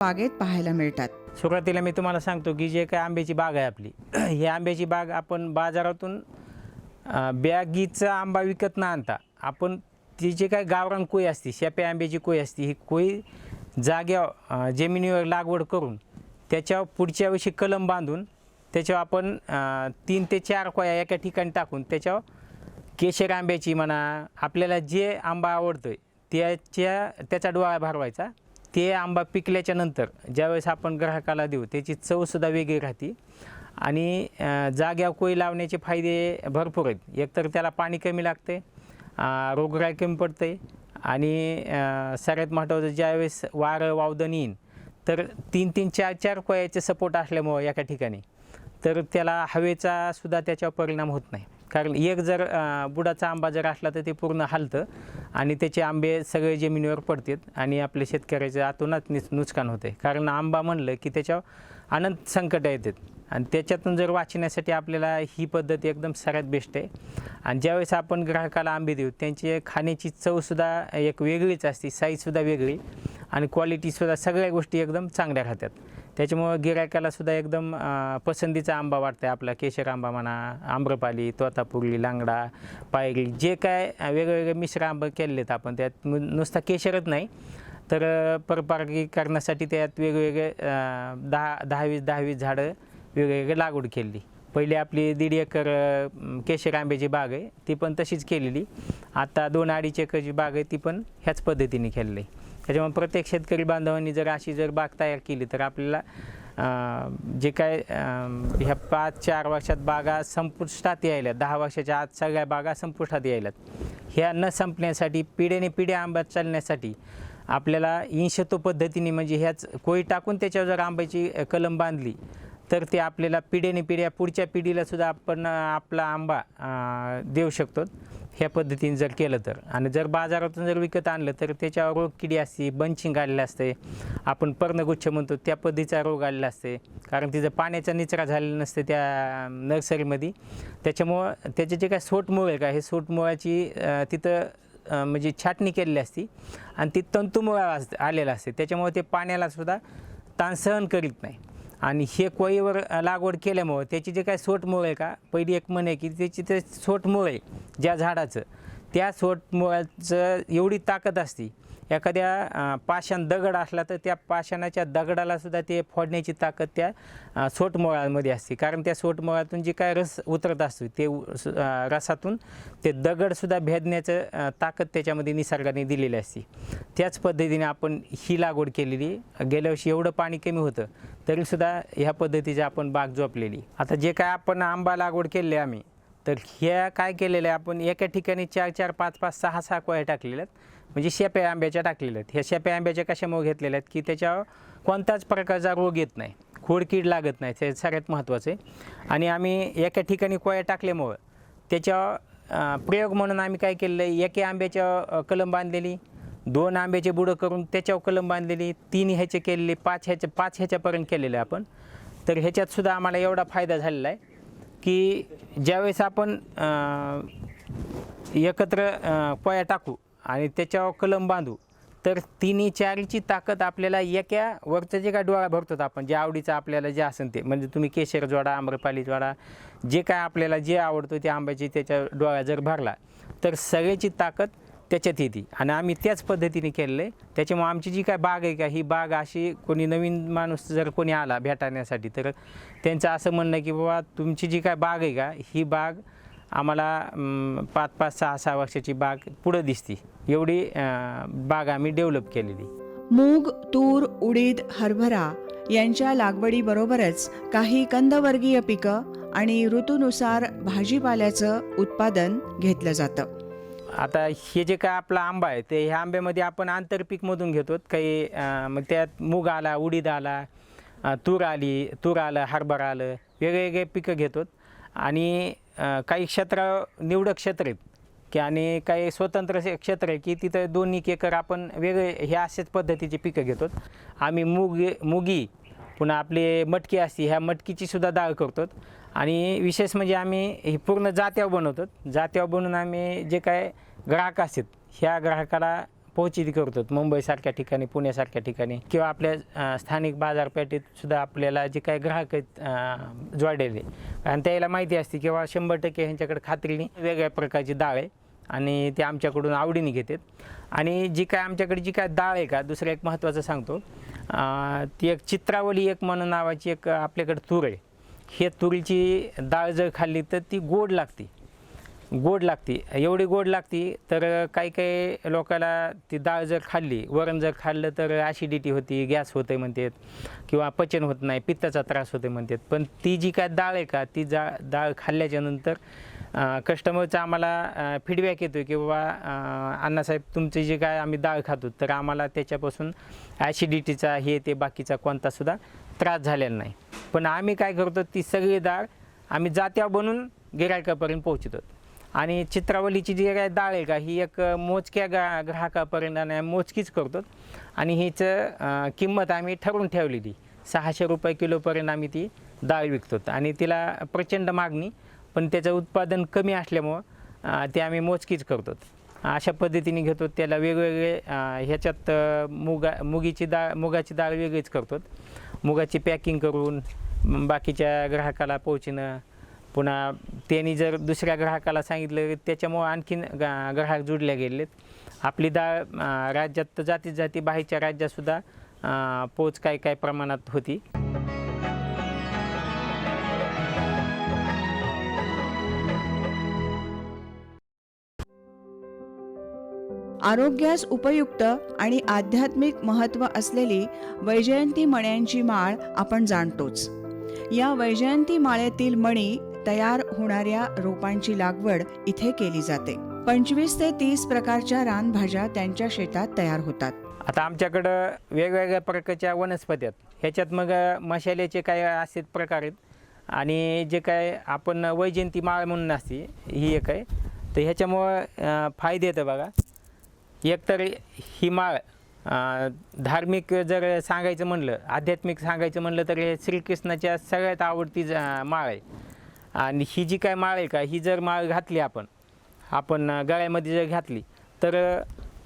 बागेत पाहायला मिळतात. सुरुवातीला मी तुम्हाला सांगतो की जे काय आंब्याची बाग आहे आपली ही आंब्याची बाग आपण बाजारातून बॅगीचा आंबा विकत न आणता आपण ती जे काय गावरान कोय असते, शेप्या आंब्याची कोय असते, ही कोय जाग्यावर जमिनीवर लागवड करून त्याच्यावर पुढच्या वर्षी कलम बांधून त्याच्यावर आपण 3 ते 4 कोया एका ठिकाणी टाकून त्याच्यावर केशर आंब्याची म्हणा आपल्याला जे आंबा आवडतो त्याचा डोळा भरवायचा. ते आंबा पिकल्याच्या नंतर ज्यावेळेस आपण ग्राहकाला देऊ त्याची चवसुद्धा वेगळी राहते आणि जाग्यावर कोय लावण्याचे फायदे भरपूर आहेत. एकतर त्याला पाणी कमी लागते, रोगराई कमी पडते आणि सगळ्यात महत्त्वाचं ज्यावेळेस वारं वावदन येईन तर 3-3, 4-4 कोयाचे सपोर्ट असल्यामुळं एका ठिकाणी तर त्याला हवेचा सुद्धा त्याच्यावर परिणाम होत नाही. कारण एक जर बुडाचा आंबा जर असला तर ते पूर्ण हलतं आणि त्याचे आंबे सगळे जमिनीवर पडतात आणि आपल्या शेतकऱ्याचं आतूनच नुकसान होते. कारण आंबा म्हणलं की त्याच्यावर अनंत संकट येतात आणि त्याच्यातून जर वाचण्यासाठी आपल्याला ही पद्धत एकदम सगळ्यात बेस्ट आहे. आणि ज्यावेळेस आपण ग्राहकाला आंबे देऊ त्यांची खाण्याची चवसुद्धा एक वेगळीच असते, साईजसुद्धा वेगळी आणि क्वालिटीसुद्धा सगळ्या गोष्टी एकदम चांगल्या राहतात. त्याच्यामुळं गिरायकालासुद्धा एकदम पसंतीचा आंबा वाटतं आहे आपला. केशर आंबा म्हणा, आम्रपाली, तोतापुरी, लांगडा, पायरी जे काय वेगवेगळे मिश्र आंबे केलेले आहेत आपण. त्यात नुसता केशरच नाही तर परपरागीकरणासाठी त्यात वेगवेगळे 10-20 झाडं वेगवेगळे लागवड केली. पहिली आपली 1.5 एकर केशर आंब्याची बाग आहे ती पण तशीच केलेली. आता 2-2.5 एकरची बाग आहे ती पण ह्याच पद्धतीने केलेली आहे. त्याच्यामुळे प्रत्येक शेतकरी बांधवांनी जर बाग तयार केली तर आपल्याला जे काय ह्या 5-4 वर्षात बागा संपुष्टात यायल्यात, 10 वर्षाच्या आत सगळ्या बागा संपुष्टात यायल्यात. ह्या न संपण्यासाठी पिढ्याने पिढ्या आंबा चालण्यासाठी आपल्याला इंशतो पद्धतीने म्हणजे ह्याच कोळी टाकून त्याच्यावर जर आंब्याची कलम बांधली तर ते आपल्याला पिढ्याने पिढ्या पुढच्या पिढीलासुद्धा आपण आपला आंबा देऊ शकतो ह्या पद्धतीने जर केलं तर. आणि जर बाजारातून जर विकत आणलं तर त्याच्यावर रोग किडी असते, बंचिंग आलेलं असते, आपण पर्णगुच्छ म्हणतो त्या पद्धतीचा रोग आलेला असते. कारण तिचं पाण्याचा निचरा झालेला नसते त्या नर्सरीमध्ये. त्याच्यामुळं त्याचे जे काय सोटमूळ आहे का हे सोटमुळाची तिथं म्हणजे छाटणी केलेली असते आणि ती तंतुमुळा आलेला असते. त्याच्यामुळे ते पाण्यालासुद्धा ताण सहन करीत नाही. आणि हे कोळीवर लागवड केल्यामुळं त्याची जे काय सोटमूळ आहे का, पहिली एक म्हण आहे की त्याची ते सोटमूळ आहे ज्या झाडाचं त्या सोटमुळाचं एवढी ताकद असते. एखाद्या पाषाण दगड असला तर त्या पाषाणाच्या दगडालासुद्धा ते फोडण्याची ताकद त्या सोटमुळामध्ये असते. कारण त्या सोटमुळातून जे काय रस उतरत असतो ते रसातून ते दगडसुद्धा भेदण्याचं ताकद त्याच्यामध्ये निसर्गाने दिलेली असते. त्याच पद्धतीने आपण ही लागवड केलेली. गेल्या वर्षी एवढं पाणी कमी होतं तरीसुद्धा ह्या पद्धतीची आपण बाग जोपलेली. आता जे काय आपण आंबा लागवड केले आम्ही तर ह्या काय केलेलं आहे आपण एका ठिकाणी 4-4, 5-5, 6-6 कोया टाकलेल्या आहेत. म्हणजे शेप्या आंब्याच्या टाकलेल्या आहेत. ह्या शेप्या आंब्याच्या कशामुळे घेतलेल्या आहेत की त्याच्यावर कोणताच प्रकारचा रोग येत नाही, खोडकीड लागत नाही, ते सगळ्यात महत्त्वाचं आहे. आणि आम्ही एका ठिकाणी कोया टाकल्यामुळं त्याच्यावर प्रयोग म्हणून आम्ही काय केलेलं आहे, एका आंब्याच्या कलम बांधलेली, 2 आंब्याचे बुडं करून त्याच्यावर कलम बांधलेली, 3 ह्याचे केलेले, 5 ह्याच्यापर्यंत केलेले आपण. तर ह्याच्यातसुद्धा आम्हाला एवढा फायदा झालेला आहे की ज्यावेळेस आपण एकत्र कोया टाकू आणि त्याच्यावर कलम बांधू तर 3-4ची ताकद आपल्याला एका वरचं जे काय डोळा भरतो आपण जे आवडीचं आपल्याला जे असेल ते म्हणजे तुम्ही केशर जोडा, आम्रपाली जोडा, जे काय आपल्याला जे आवडतं ते आंब्याची त्याच्या डोळा जर भरला तर सगळ्याची ताकद त्याच्यात येते. आणि आम्ही त्याच पद्धतीने केलेलं आहे. त्याच्यामुळे आमची जी काय बाग आहे का ही बाग अशी कोणी नवीन माणूस जर कोणी आला भेटाण्यासाठी तर त्यांचं असं म्हणणं की बाबा तुमची जी काय बाग आहे का ही बाग आम्हाला 5-5, 6-6 वर्षाची बाग पुढं दिसते एवढी बाग आम्ही डेव्हलप केलेली. मूग, तूर, उडीद, हरभरा यांच्या लागवडीबरोबरच काही कंदवर्गीय पिकं आणि ऋतूनुसार भाजीपाल्याचं उत्पादन घेतलं जातं. आता हे जे काय आपला आंबा आहे ते ह्या आंब्यामध्ये आपण आंतरपीकमधून घेतो. काही मग त्यात मूग आला, उडीद आला, तूर आलं, हरभरा आलं, वेगवेगळे पिकं घेतो. आणि काही निवडक क्षेत्र आहेत की आणि काही स्वतंत्र क्षेत्र आहे की तिथं 2-1 एकर आपण वेगळे हे अशाच पद्धतीचे पिकं घेतो. आम्ही मुगी पुन्हा आपले मटकी असते ह्या मटकीचीसुद्धा डाळ करतो. आणि विशेष म्हणजे आम्ही ही पूर्ण जात्यावर बनवतो. जात्यावर बनवून आम्ही जे काय ग्राहक असतात ह्या ग्राहकाला पोहोचित करतो मुंबईसारख्या ठिकाणी, पुण्यासारख्या ठिकाणी किंवा आपल्या स्थानिक बाजारपेठेत सुद्धा आपल्याला जे काही ग्राहक आहेत जोडलेले, आणि त्याला माहिती असते किंवा 100% ह्यांच्याकडे खात्रीने वेगळ्या प्रकारची डाळ आहे आणि ते आमच्याकडून आवडीने घेतात. आणि जी काय आमच्याकडे जी काय डाळ आहे का, दुसरं एक महत्त्वाचं सांगतो, ती एक चित्रावली एक म्हणून नावाची एक आपल्याकडे तूर आहे. हे तुरीची डाळ जर खाल्ली तर ती गोड लागते, एवढी गोड लागते. तर काही काही लोकांना ती डाळ जर खाल्ली, वरण जर खाल्लं तर ॲसिडिटी होती, गॅस होते म्हणतात, किंवा पचन होत नाही, पित्ताचा त्रास होते म्हणतात. पण ती जी काय डाळ आहे का, ती डाळ खाल्ल्याच्यानंतर कस्टमरचा आम्हाला फीडबॅक येतो की बाबा अण्णासाहेब तुमची जी काय आम्ही डाळ खातो तर आम्हाला त्याच्यापासून ॲसिडिटीचा हे ते बाकीचा कोणतासुद्धा त्रास झालेला नाही. पण आम्ही काय करतो, ती सगळी डाळ आम्ही जात्या बनवून गिरायकापर्यंत पोहोचतो. आणि चित्रावलीची जी काय डाळ आहे का, ही एक मोजक्या ग्राहकापर्यंत आणि मोजकीच करतो. आणि हिचं किंमत आम्ही ठरवून ठेवलेली 600 रुपये किलोपर्यंत आम्ही ती डाळ विकतो. आणि तिला प्रचंड मागणी, पण त्याचं उत्पादन कमी असल्यामुळं ते आम्ही मोजकीच करतो. अशा पद्धतीने घेतो. त्याला वेगवेगळे ह्याच्यात मुगाची डाळ वेगळीच करतो. मुगाची पॅकिंग करून बाकीच्या ग्राहकाला पोहोचणं, पुन्हा त्यांनी जर दुसऱ्या ग्राहकाला सांगितलं त्याच्यामुळं आणखीन ग्राहक जुडले गेलेत. आपली डाळ राज्यात तर जाती बाहेरच्या राज्यातसुद्धा पोच काही प्रमाणात होती. आरोग्यास उपयुक्त आणि आध्यात्मिक महत्त्व असलेली वैजयंती मण्यांची माळ आपण जाणतोच. या वैजयंती माळेतील मणी तयार होणाऱ्या रोपांची लागवड इथे केली जाते. 25 ते 30 प्रकारच्या रानभाज्या त्यांच्या शेतात तयार होतात. आता आमच्याकडं वेगवेगळ्या प्रकारच्या वनस्पती आहेत. ह्याच्यात मग मशाल्याचे काही असे प्रकार आहेत, आणि जे काय आपण वैजयंती माळ म्हणून असते ही एक आहे. तर ह्याच्यामुळं फायदे येतं बघा. एकतर ही माळ धार्मिक जर सांगायचं म्हणलं, आध्यात्मिक सांगायचं म्हणलं तर हे श्रीकृष्णाच्या सगळ्यात आवडती माळ आहे. आणि ही जी काय माळ आहे का, ही जर माळ घातली आपण गळ्यामध्ये जर घातली तर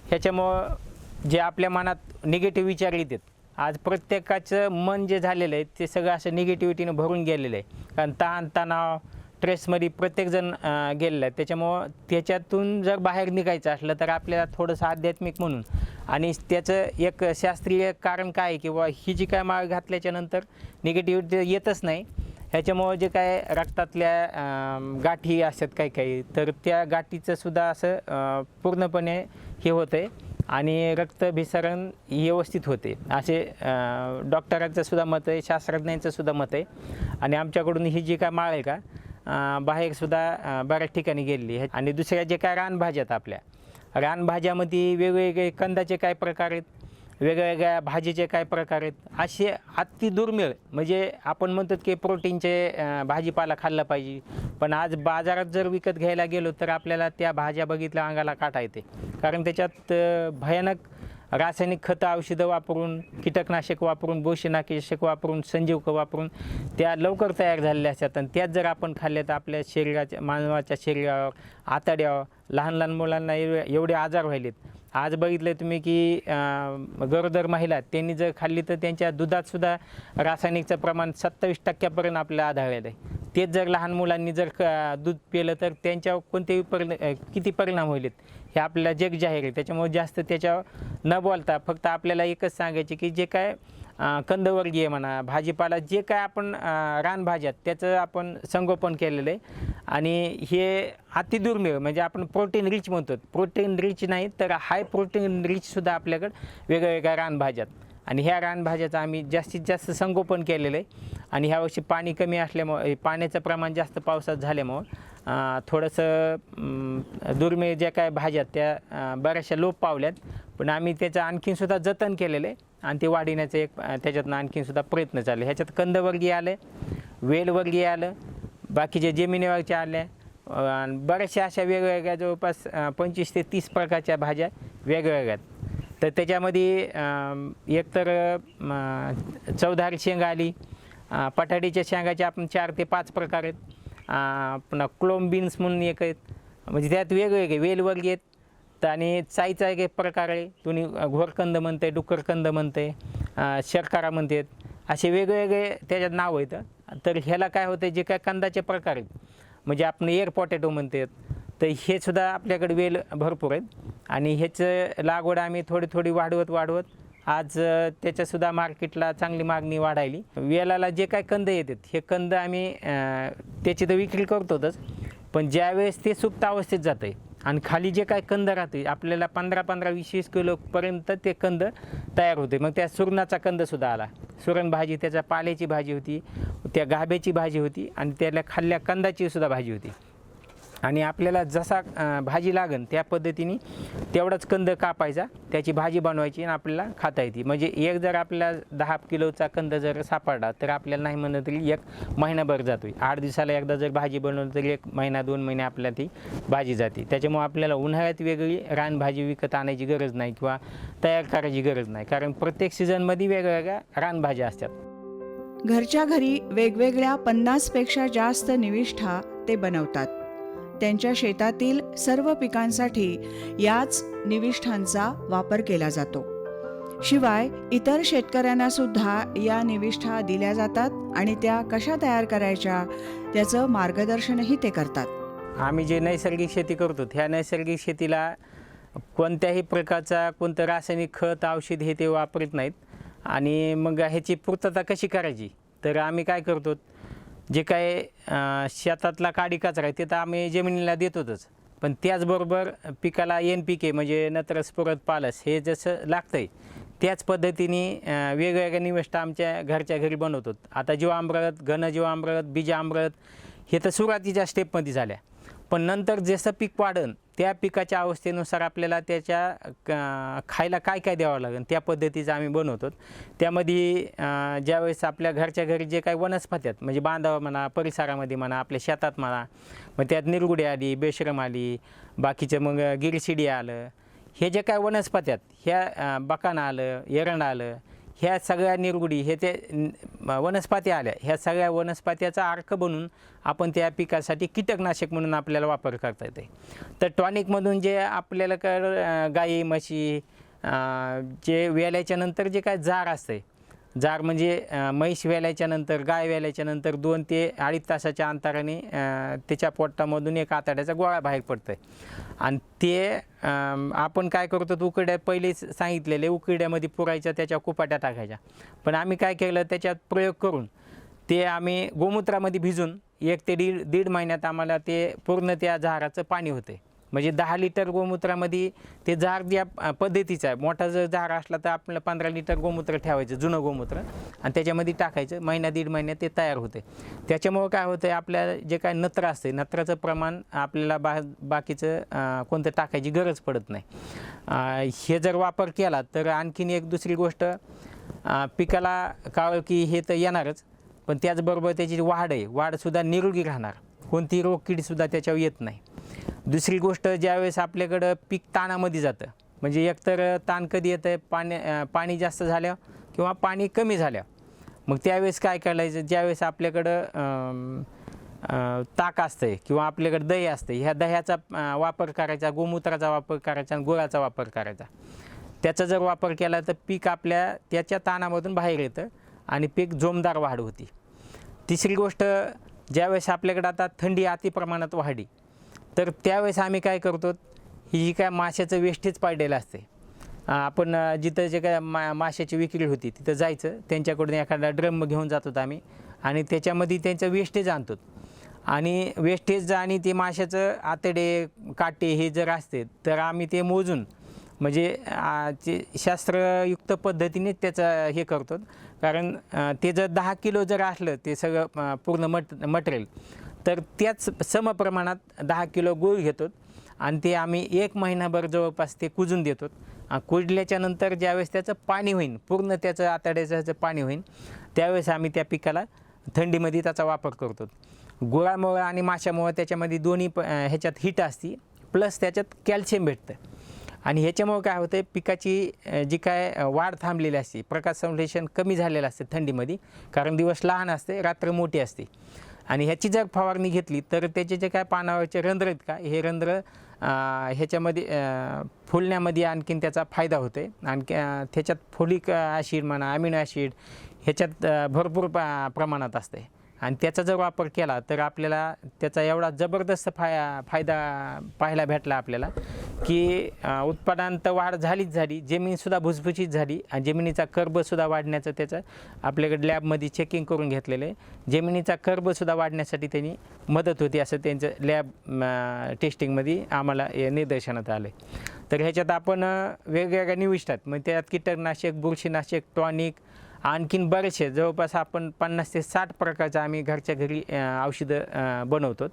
ह्याच्यामुळं जे आपल्या मनात निगेटिव्ह विचार येतात, आज प्रत्येकाचं मन जे झालेलं आहे ते सगळं असं निगेटिव्हिटीनं भरून गेलेलं आहे. कारण तणाव स्ट्रेसमध्ये प्रत्येकजण गेलेलं आहे. त्याच्यामुळं त्याच्यातून जर बाहेर निघायचं असलं तर आपल्याला थोडंसं आध्यात्मिक म्हणून, आणि त्याचं एक शास्त्रीय कारण काय आहे, किंवा ही जी काय माळ घातल्याच्यानंतर निगेटिव्हिटी येतच नाही. ह्याच्यामुळं जे काय रक्तातल्या गाठी असतात काही तर त्या गाठीचंसुद्धा असं पूर्णपणे हे होतं आहे आणि रक्तभिसरण व्यवस्थित होते, असे डॉक्टरांचं सुद्धा मत आहे, शास्त्रज्ञांचं सुद्धा मत आहे. आणि आमच्याकडून ही जी काय माळ आहे का बाहेरसुद्धा बऱ्याच ठिकाणी गेलेली आहे. आणि दुसऱ्या जे काय रानभाज्या आहेत, आपल्या रानभाज्यामध्ये वेगवेगळे कंदाचे काय प्रकार आहेत, वेगवेगळ्या भाजीचे काय प्रकार आहेत, असे अति दुर्मिळ. म्हणजे आपण म्हणतो की प्रोटीनचे भाजीपाला खाल्ला पाहिजे, पण आज बाजारात जर विकत घ्यायला गेलो तर आपल्याला त्या भाज्या बघितल्या अंगाला काटा येते. कारण त्याच्यात भयानक रासायनिक खतं औषधं वापरून, कीटकनाशक वापरून, बुरशीनाशक वापरून, संजीवक वापरून त्या लवकर तयार झालेल्या असतात. आणि त्याच जर आपण खाल्ल्या तर आपल्या शरीराच्या, मानवाच्या शरीरावर, आतड्यावर, लहान मुलांना एवढे आजार व्हायलेत. आज बघितलं तुम्ही की गरोदर महिला त्यांनी जर खाल्ली तर त्यांच्या दुधातसुद्धा रासायनिकचं प्रमाण 27% आपल्याला आढळलेलं आहे. तेच जर लहान मुलांनी जर दूध पिलं तर त्यांच्यावर कोणतेही किती परिणाम होईल हे आपल्याला जग जाहीर आहे. त्याच्यामुळे जास्त त्याच्यावर न बोलता फक्त आपल्याला एकच सांगायचे की जे काय कंदवर्गीय म्हणा, भाजीपाला जे काय आपण रानभाज्यात त्याचं आपण संगोपन केलेलं आहे. आणि हे अति दुर्मिळ, म्हणजे आपण प्रोटीन रिच म्हणतो, प्रोटीन रिच नाही तर हाय प्रोटीन रिचसुद्धा आपल्याकडं वेगवेगळ्या रानभाज्यात. आणि ह्या रानभाज्याचं आम्ही जास्तीत जास्त संगोपन केलेलं आहे. आणि ह्यावर्षी पाणी कमी असल्यामुळे, पाण्याचं प्रमाण जास्त पावसात झाल्यामुळं थोडंसं दुर्मिळ ज्या काय भाज्यात त्या बऱ्याचशा लोप पावल्यात. पण आम्ही त्याचं आणखीनसुद्धा जतन केलेलं आहे आणि ते वाढविण्याचं एक त्याच्यातनं आणखीनसुद्धा प्रयत्न चालले. ह्याच्यात कंदवर्गीय आलं, वेलवर्गीय आलं, बाकीचे जमिनीवरचे आल्या, बऱ्याचशा अशा वेगवेगळ्या जवळपास 25 ते 30 प्रकारच्या भाज्या वेगवेगळ्या. तर त्याच्यामध्ये एकतर चवधारी शेंग आली, पटाडीच्या शेंगाचे आपण 4 ते 5 प्रकार आहेत. पुन्हा क्लोम बीन्स म्हणून एक आहेत, म्हणजे त्यात वेगवेगळे वेलवर्गीय आहेत, आणि चाईचा एक प्रकार आहे, तुम्ही घोरकंद म्हणते, डुक्करकंद म्हणते, शर्करा म्हणतात, असे वेगवेगळे त्याच्यात नाव आहेत. तर ह्याला काय होतं, जे काय कंदाचे प्रकार आहेत, म्हणजे आपण एअर पोटॅटो म्हणतात, तर हे सुद्धा आपल्याकडे वेल भरपूर आहेत आणि ह्याचं लागवड आम्ही थोडी थोडी वाढवत आज त्याच्यासुद्धा मार्केटला चांगली मागणी वाढायली. वेलाला जे काय कंद येतात हे कंद आम्ही त्याची तर विक्री करतोच, पण ज्यावेळेस ते सुप्त अवस्थेत जातं आहे आणि खाली जे काय कंद राहते आपल्याला 15-15, 20-20 किलोपर्यंत ते कंद तयार होते. मग त्या सुरणाचा कंदसुद्धा आला, सुरण भाजी, त्याच्या पाल्याची भाजी होती, त्या गाभ्याची भाजी होती आणि त्याला खाल्ल्या कंदाची सुद्धा भाजी होती. आणि आपल्याला जसा भाजी लागन त्या पद्धतीने तेवढाच कंद कापायचा, त्याची भाजी बनवायची आणि आपल्याला खाता येते. म्हणजे एक जर आपल्याला 10 किलोचा कंद जर सापडला तर आपल्याला नाही म्हणलं तरी 1 महिनाभर जातो. 8 दिवसाला एकदा जर भाजी बनवली तरी 1 महिना 2 महिने आपल्याला ती भाजी जाते. त्याच्यामुळे आपल्याला उन्हाळ्यात वेगळी रानभाजी विकत आणायची गरज नाही किंवा तयार करायची गरज नाही, कारण प्रत्येक सीझनमध्ये वेगवेगळ्या रानभाज्या असतात. घरच्या घरी वेगवेगळ्या 50पेक्षा जास्त निविष्ठा ते बनवतात. त्यांच्या शेतातील सर्व पिकांसाठी याच निविष्ठांचा वापर केला जातो. शिवाय इतर शेतकऱ्यांना सुद्धा या निविष्ठा दिल्या जातात आणि त्या कशा तयार करायच्या त्याचं मार्गदर्शनही ते करतात. आम्ही जे नैसर्गिक शेती करतो ह्या नैसर्गिक शेतीला कोणत्याही प्रकारचा कोणतं रासायनिक खत औषध हे ते वापरत नाहीत. आणि मग ह्याची पूर्तता कशी करायची, तर आम्ही काय करतो, जे काय शेतातला काडी कचरा आहे ते तर आम्ही जमिनीला देतोच, पण त्याचबरोबर पिकाला NPK म्हणजे नत्र, स्फुरद, पालस हे जसं लागतं आहे त्याच पद्धतीने वेगवेगळ्या निविष्ठा आमच्या घरच्या घरी बनवतो. आता जीवामृत, घनजीवामृत, बीजामृत हे तर सुरुवातीच्या स्टेपमध्ये झाल्या, पण नंतर जसं पीक वाढन त्या पिकाच्या अवस्थेनुसार आपल्याला त्याच्या खायला काय काय द्यावं लागेल त्या पद्धतीचं आम्ही बनवतो. त्यामध्ये ज्यावेळेस आपल्या घरच्या घरी जे काही वनस्पती आहेत, म्हणजे बांधावं म्हणा, परिसरामध्ये म्हणा, आपल्या शेतात म्हणा, मग त्यात निरगुडी आली, बेशरम आली, बाकीचं मग गिरशिडी आलं, हे जे काय वनस्पती आहेत, ह्या बकान आलं, एरंड आलं, ह्या सगळ्या निरगुडी हे ते वनस्पती आल्या, ह्या सगळ्या वनस्पत्याचा अर्क बनवून आपण त्या पिकासाठी कीटकनाशक म्हणून आपल्याला वापर करता येते. तर टॉनिकमधून जे आपल्याला गाई म्हशी जे वेल्याच्या नंतर जे काय जार असते, जार म्हणजे म्हैस वेल्याच्या नंतर, गाय वेल्याच्या नंतर 2 ते 2.5 तासाच्या अंतराने त्याच्या पोटामधून एक आतड्याचा गोळा बाहेर पडतो आहे आणि ते आपण काय करतो, उकड्या पहिलेच सांगितलेले उकड्यामध्ये पुरायच्या, त्याच्या कुपाट्या टाकायच्या. पण आम्ही काय केलं, त्याच्यात प्रयोग करून ते आम्ही गोमूत्रामध्ये भिजून 1 ते 1.5 महिन्यात आम्हाला ते पूर्ण त्या झाराचं पाणी होते. म्हणजे 10 लिटर गोमूत्रामध्ये ते जार ज्या पद्धतीचं आहे, मोठा जर जार असला तर आपल्याला 15 लिटर गोमूत्र ठेवायचं, जुनं गोमूत्र, आणि त्याच्यामध्ये टाकायचं. महिना 1.5 महिन्यात ते तयार होते. त्याच्यामुळं काय होतं, आपल्या जे काय नत्र असते, नत्राचं प्रमाण आपल्याला बाकीचं कोणतं टाकायची गरज पडत नाही. हे जर वापर केला तर आणखीन एक दुसरी गोष्ट, पिकाला काळोखी हे तर येणारच, पण त्याचबरोबर त्याची वाढसुद्धा निरोगी राहणार, कोणती रोगकीडसुद्धा त्याच्यावर येत नाही. दुसरी गोष्ट, ज्यावेळेस आपल्याकडं पीक ताणामध्ये जातं, म्हणजे एकतर ताण कधी येतं आहे, पाणी जास्त झाल्यावर किंवा पाणी कमी झाल्यावर, मग त्यावेळेस काय करायचं, ज्यावेळेस आपल्याकडं ताक असतं किंवा आपल्याकडे दही असते, ह्या दह्याचा वापर करायचा, गोमूत्राचा वापर करायचा आणि गुळाचा वापर करायचा. त्याचा जर वापर केला तर पीक आपल्या त्याच्या ताणामधून बाहेर येतं आणि पीक जोमदार वाढ होती. तिसरी गोष्ट, ज्यावेळेस आपल्याकडे आता थंडी अति प्रमाणात वाढली तर त्यावेळेस आम्ही काय करतो, ही जी काय माशाचं वेस्टेज पडलेलं असते, आपण जिथं जे काय माशाची विक्री होती तिथं जायचं, त्यांच्याकडून एखादा ड्रम घेऊन जातो आम्ही आणि त्याच्यामध्ये त्यांचं वेस्टेज आणतो आणि वेस्टेज आणि ते माशाचं आतडे, काटे हे जर असते तर आम्ही ते मोजून, म्हणजे ते शास्त्रयुक्त पद्धतीने त्याचं हे करतो. कारण ते जर 10 किलो जर असलं ते सगळं पूर्ण मटेरियल, तर त्याच समप्रमाणात 10 किलो गूळ घेतो आणि ते आम्ही 1 महिनाभर जवळपास ते कुजून देतो. कुजल्याच्या नंतर ज्यावेळेस त्याचं पाणी होईल, पूर्ण त्याचं आतड्याचं पाणी होईल, त्यावेळेस आम्ही त्या पिकाला थंडीमध्ये त्याचा वापर करतो. गुळामुळं आणि माशामुळं त्याच्यामध्ये दोन्ही ह्याच्यात हीट असते, प्लस त्याच्यात कॅल्शियम भेटतं आणि ह्याच्यामुळं काय होतं, पिकाची जी काय वाढ थांबलेली असते, प्रकाश संश्लेषण कमी झालेलं असते थंडीमध्ये, कारण दिवस लहान असते, रात्र मोठी असते. आणि ह्याची जर फवारणी घेतली तर त्याचे जे काय पानावरचे रंध्र आहेत का, हे रंध्र ह्याच्यामध्ये फुलण्यामध्ये आणखीन त्याचा फायदा होतो आहे. आणखी त्याच्यात फोलिक ॲसिड म्हणा, अमिनो ॲसिड ह्याच्यात भरपूर प्रमाणात असते आणि त्याचा जर वापर केला तर आपल्याला त्याचा एवढा जबरदस्त फायदा पाहायला भेटला आपल्याला की उत्पादन तर वाढ झालीच झाली, जमीनसुद्धा भुसभुशीत झाली आणि जमिनीचा कर्बसुद्धा वाढण्याचं त्याचं आपल्याकडे लॅबमध्ये चेकिंग करून घेतलेलं आहे. जमिनीचा कर्बसुद्धा वाढण्यासाठी त्यांनी मदत होती असं त्यांचं लॅब टेस्टिंगमध्ये आम्हाला निदर्शनात आलं आहे. तर ह्याच्यात आपण वेगवेगळ्या निविष्ठात मग त्यात कीटकनाशक, बुरशीनाशक, टॉनिक आणखीन बरेचसे जवळपास आपण 50 ते 60 प्रकारचं आम्ही घरच्या घरी औषधं बनवतो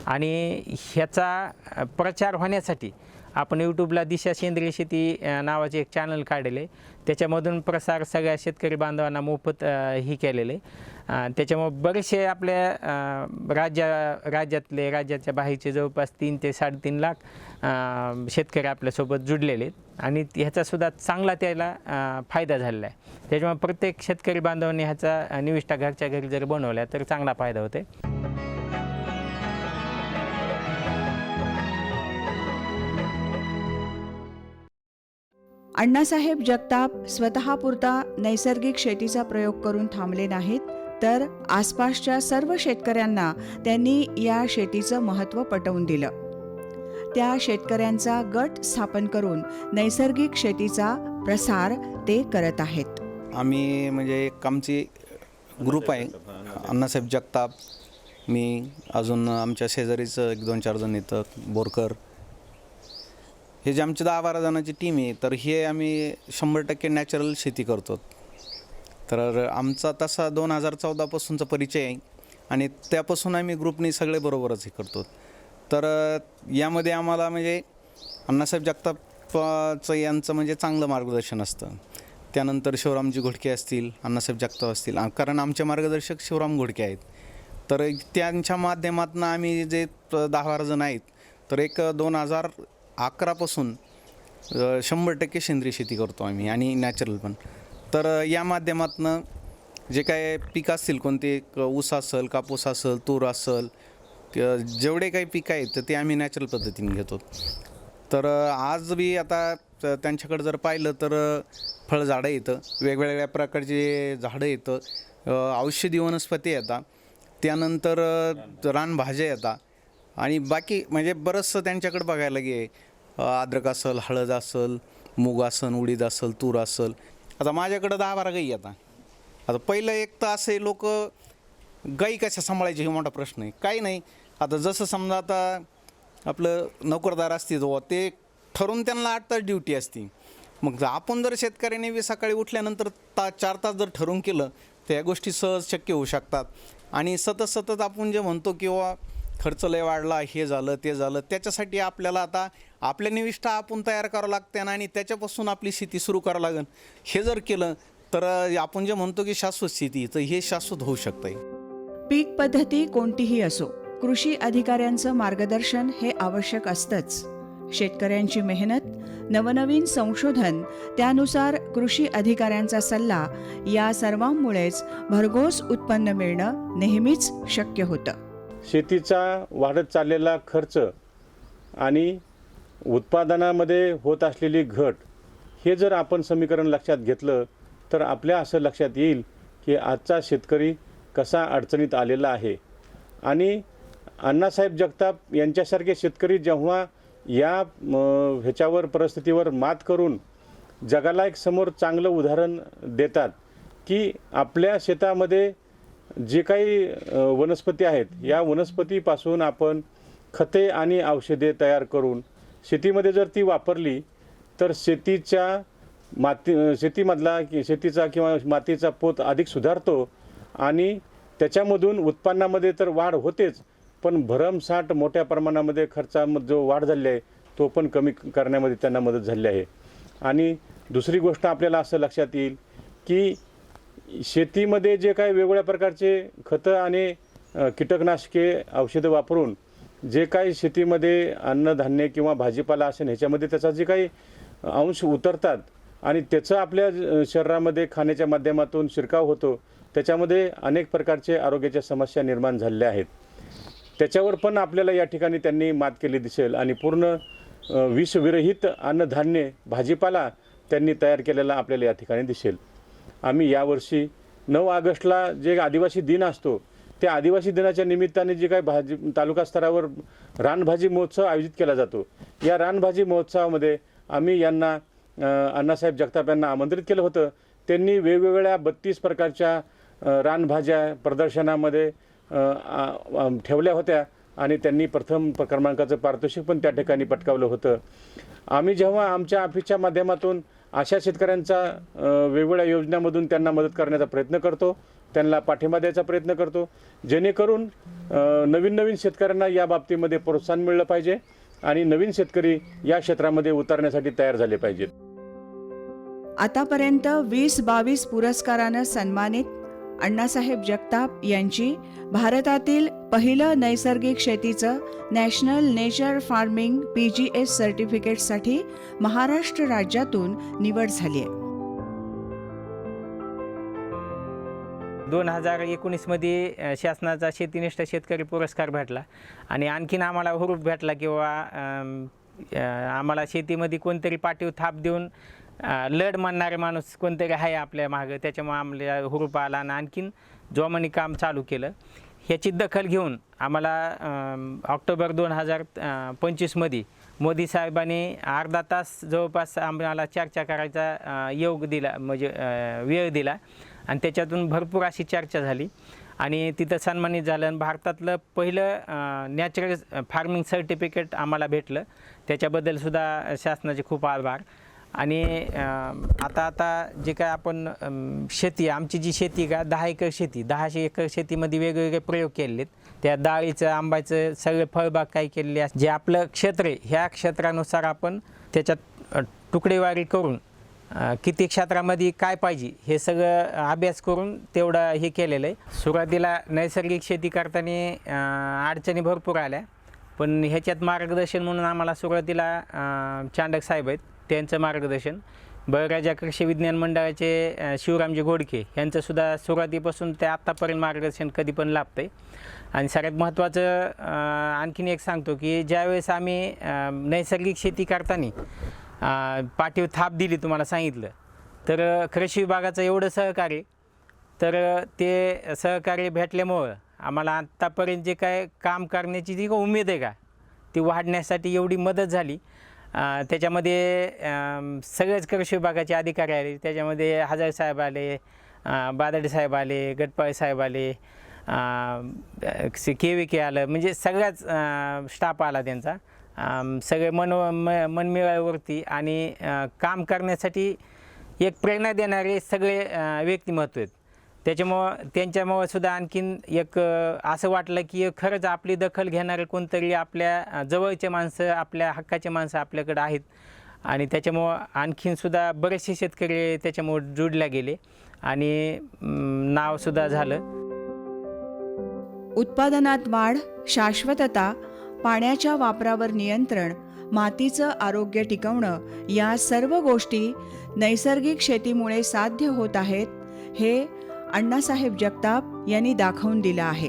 आणि ह्याचा प्रचार होण्यासाठी आपण यूट्यूबला दिशा सेंद्रिय शेती नावाचे एक चॅनल काढलेले आहे. त्याच्यामधून प्रसार सगळ्या शेतकरी बांधवांना मोफत ही केलेले आहे. त्याच्यामुळे बरेचसे आपल्या राज्याच्या बाहेरचे जवळपास 3 ते 3.5 लाख शेतकरी आपल्यासोबत जुडलेले आहेत आणि ह्याचासुद्धा चांगला त्याला फायदा झालेला आहे. त्याच्यामुळे प्रत्येक शेतकरी बांधवांनी ह्याचा निविष्ठा घरच्या घरी जर बनवल्या तर चांगला फायदा होतो. अण्णासाहेब जगताप स्वतःपुरता नैसर्गिक शेतीचा प्रयोग करून थांबले नाहीत, तर आसपासच्या सर्व शेतकऱ्यांना त्यांनी या शेतीचं महत्त्व पटवून दिलं. त्या शेतकऱ्यांचा गट स्थापन करून नैसर्गिक शेतीचा प्रसार ते करत आहेत. आम्ही म्हणजे एक आमची ग्रुप आहे, अण्णासाहेब जगताप, मी, अजून आमच्या शेजारीचं 1-2-4 जण येतं, बोरकर, हे जे आमची 10-12 जणांची टीम आहे. तर हे आम्ही 100% नॅचरल शेती करतो. तर आमचा तसा 2014पासूनचा परिचय आहे आणि त्यापासून आम्ही ग्रुपने सगळे बरोबरच हे करतो. तर यामध्ये आम्हाला म्हणजे अण्णासाहेब जगतापचं यांचं म्हणजे चांगलं मार्गदर्शन असतं. त्यानंतर शिवरामजी घोडके असतील, अण्णासाहेब जगताप असतील, कारण आमचे मार्गदर्शक शिवराम घोडके आहेत. तर त्यांच्या माध्यमातून आम्ही जे 10-12 जण आहेत तर एक 2011पासून 100% सेंद्रिय शेती करतो आम्ही आणि नॅचरल पण. तर या माध्यमातून जे काय पीक असतील, कोणते ऊस असेल, कापूस असेल, तूर असेल, जेवढे काही पिकं आहेत तर ते आम्ही नॅचरल पद्धतीने घेतो. तर आज बी आता त्यांच्याकडे जर पाहिलं तर फळझाडं येतं, वेगवेगळ्या प्रकारचे झाडं येतं, औषधी वनस्पती येतात, त्यानंतर रानभाज्या येतात आणि बाकी म्हणजे बरंचसं त्यांच्याकडे बघायला गे. अद्रक असेल, हळद असेल, मूग असेल, उडीद असेल, तूर असेल. आता माझ्याकडं 10-12 गाई येतात. आता पहिलं एक तर असे लोक गाई कशा सांभाळायचे हे मोठा प्रश्न आहे. काही नाही, आता जसं समजा आता आपलं नोकरदार असते तो ते ठरून त्यांना 8 तास ड्युटी असते. मग आपण जर शेतकऱ्याने सकाळी उठल्यानंतर 4 तास जर ठरवून केलं तर या गोष्टी सहज शक्य होऊ शकतात. आणि सतत आपण जे म्हणतो किंवा खर्च लय वाढला, हे झालं ते झालं, त्याच्यासाठी आपल्याला आता आपल्या निविष्ठा आपण तयार करावं लागते आणि त्याच्यापासून आपली शेती सुरू करावं लागेल. हे जर केलं तर आपण जे म्हणतो की शाश्वत शेती, तर हे शाश्वत होऊ शकतं. पीक पद्धती कोणतीही असो, कृषी अधिकाऱ्यांचं मार्गदर्शन हे आवश्यक असतंच. शेतकऱ्यांची मेहनत, नवनवीन संशोधन, त्यानुसार कृषी अधिकाऱ्यांचा सल्ला, या सर्वांमुळेच भरघोस उत्पन्न मिळणं नेहमीच शक्य होतं. शेतीचा वाढत चाललेला खर्च आणि उत्पादनामध्ये होत असलेली घट, हे जर आपण समीकरण लक्षात घेतलं तर आपल्या असं लक्षात येईल की आजचा शेतकरी कसा अडचणीत आलेला आहे. आणि अण्णासाहेब जगताप यांच्यासारखे शेतकरी जेव्हा या ह्याच्यावर परिस्थितीवर मात करून जगाला एक समोर चांगलं उदाहरण देतात की आपल्या शेतामध्ये जे काही वनस्पती आहेत, या वनस्पतीपासून आपण खते आणि औषधे तयार करून शेतीमध्ये जर ती वापरली तर शेतीचा किंवा मातीचा पोत अधिक सुधारतो आणि त्याच्यामधून उत्पन्नामध्ये तर वाढ होतेच, पण भरमसाठ मोठ्या प्रमाणामध्ये खर्चामध्ये जो वाढ झाली आहे तो पण कमी करण्यामध्ये त्यांना मदत झाली आहे. आणि दुसरी गोष्ट आपल्याला असं लक्षात येईल की शेतीमध्ये जे काही वेगवेगळ्या प्रकारचे खतं आणि कीटकनाशके औषधं वापरून जे काही शेतीमध्ये अन्नधान्य किंवा भाजीपाला असेल ह्याच्यामध्ये त्याचा जे काही अंश उतरतात आणि त्याचं आपल्या शरीरामध्ये खाण्याच्या माध्यमातून शिरकाव होतो, त्याच्यामध्ये अनेक प्रकारचे आरोग्याच्या समस्या निर्माण झालेल्या आहेत. त्याच्यावर पण आपल्याला या ठिकाणी त्यांनी मात केली दिसेल आणि पूर्ण विषविरहित अन्नधान्य भाजीपाला त्यांनी तयार केलेला आपल्याला या ठिकाणी दिसेल. आम्ही यावर्षी 9 ऑगस्टला जे आदिवासी दिन असतो त्या आदिवासी दिनाच्या निमित्ताने जे काही तालुका स्तरावर रानभाजी महोत्सव आयोजित केला जातो, या रानभाजी महोत्सवामध्ये आम्ही यांना अण्णासाहेब जगताप यांना आमंत्रित केलं होतं. त्यांनी वेगवेगळ्या 32 प्रकारच्या रानभाज्या प्रदर्शनामध्ये ठेवल्या होत्या आणि त्यांनी प्रथम क्रमांकाचं पारितोषिक पण त्या ठिकाणी पटकावलं होतं. आम्ही जेव्हा आमच्या ऑफिसच्या माध्यमातून अशा शेतकऱ्यांचा वेगवेगळ्या योजनांमधून त्यांना मदत करण्याचा प्रयत्न करतो, त्यांना पाठिंबा द्यायचा प्रयत्न करतो, जेणेकरून नवीन शेतकऱ्यांना या बाबतीमध्ये प्रोत्साहन मिळलं पाहिजे आणि नवीन शेतकरी या क्षेत्रामध्ये उतरण्यासाठी तयार झाले पाहिजेत. आतापर्यंत 20-22 पुरस्कारानं सन्मानित अण्णासाहेब जगताप यांची भारतातील पहिलं नैसर्गिक शेतीचं नॅशनल नेचर फार्मिंग PGS सर्टिफिकेटसाठी महाराष्ट्र राज्यातून निवड झाली आहे. 2019 मध्ये शासनाचा शेतीनिष्ठ शेतकरी पुरस्कार भेटला आणि आणखीन आम्हाला हुरूप भेटला किंवा आम्हाला शेतीमध्ये कोणतरी पाठीव थाप देऊन लढ म्हणणारे माणूस कोणतरी आहे आपल्या मागं, त्याच्यामुळे आम्हाला हुरूप आला आणि आणखीन जोमाने काम चालू केलं. ह्याची दखल घेऊन आम्हाला ऑक्टोबर 2025 मध्ये मोदी साहेबांनी अर्धा तास जवळपास आम्हाला चर्चा करायचा योग दिला, म्हणजे वेळ दिला आणि त्याच्यातून भरपूर अशी चर्चा झाली आणि तिथं सन्मानित झालं आणि भारतातलं पहिलं नॅचरल फार्मिंग सर्टिफिकेट आम्हाला भेटलं. त्याच्याबद्दल सुद्धा शासनाचे खूप आभार. आणि आता जे काय आपण शेती, आमची जी शेती का 10 एकर शेती, 10 एकर शेतीमध्ये वेगवेगळे प्रयोग केलेले आहेत. त्या डाळीचं, आंब्याचं सगळे फळबाग काही केलेले आहेत. जे आपलं क्षेत्र आहे ह्या क्षेत्रानुसार आपण त्याच्यात तुकडेवारी करून किती क्षेत्रामध्ये काय पाहिजे हे सगळं अभ्यास करून तेवढं हे केलेलं आहे. सुरुवातीला नैसर्गिक शेती करताना अडचणी भरपूर आल्या, पण ह्याच्यात मार्गदर्शन म्हणून आम्हाला सुरुवातीला चांडक साहेब आहेत, त्यांचं मार्गदर्शन, बळीराजा कृषी विज्ञान मंडळाचे शिवरामजी घोडके यांचंसुद्धा सुरुवातीपासून ते आत्तापर्यंत मार्गदर्शन कधी पण लाभतं आहे. आणि सगळ्यात महत्त्वाचं आणखीन एक सांगतो की ज्यावेळेस आम्ही नैसर्गिक शेती करताना पाठीव थाप दिली, तुम्हाला सांगितलं, तर कृषी विभागाचं एवढं सहकार्य, तर ते सहकार्य भेटल्यामुळं आम्हाला आत्तापर्यंत जे काय काम करण्याची जी उमेद आहे का ती वाढण्यासाठी एवढी मदत झाली. त्याच्यामध्ये सगळेच कृषी विभागाचे अधिकारी आले, त्याच्यामध्ये हजारे साहेब आले, बादडे साहेब आले, गटपाळे साहेब आले, KVK आलं, म्हणजे सगळ्याच स्टाफ आला त्यांचा. सगळे मनमिळावरती आणि काम करण्यासाठी एक प्रेरणा देणारे सगळे व्यक्तिमत्व आहेत. त्यांच्यामुळं सुद्धा आणखीन एक असं वाटलं की खरंच आपली दखल घेणारे कोणतरी आपल्या जवळचे माणसं, आपल्या हक्काचे माणसं आपल्याकडे आहेत. आणि त्याच्यामुळं आणखीनसुद्धा बरेचसे शेतकरी त्याच्यामुळं जोडले गेले आणि नावसुद्धा झालं. उत्पादनात वाढ, शाश्वतता, पाण्याच्या वापरावर नियंत्रण, मातीचं आरोग्य टिकवणं या सर्व गोष्टी नैसर्गिक शेतीमुळे साध्य होत आहेत हे अण्णासाहेब जगताप यांनी दाखवून दिलं आहे.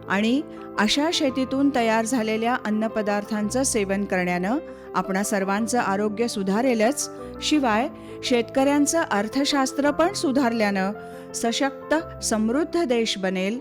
आणि अशा शेतीतून तयार झालेल्या अन्नपदार्थांचं सेवन करण्यानं आपणा सर्वांचं आरोग्य सुधारेलच, शिवाय शेतकऱ्यांचं अर्थशास्त्र पण सुधारल्यानं सशक्त समृद्ध देश बनेल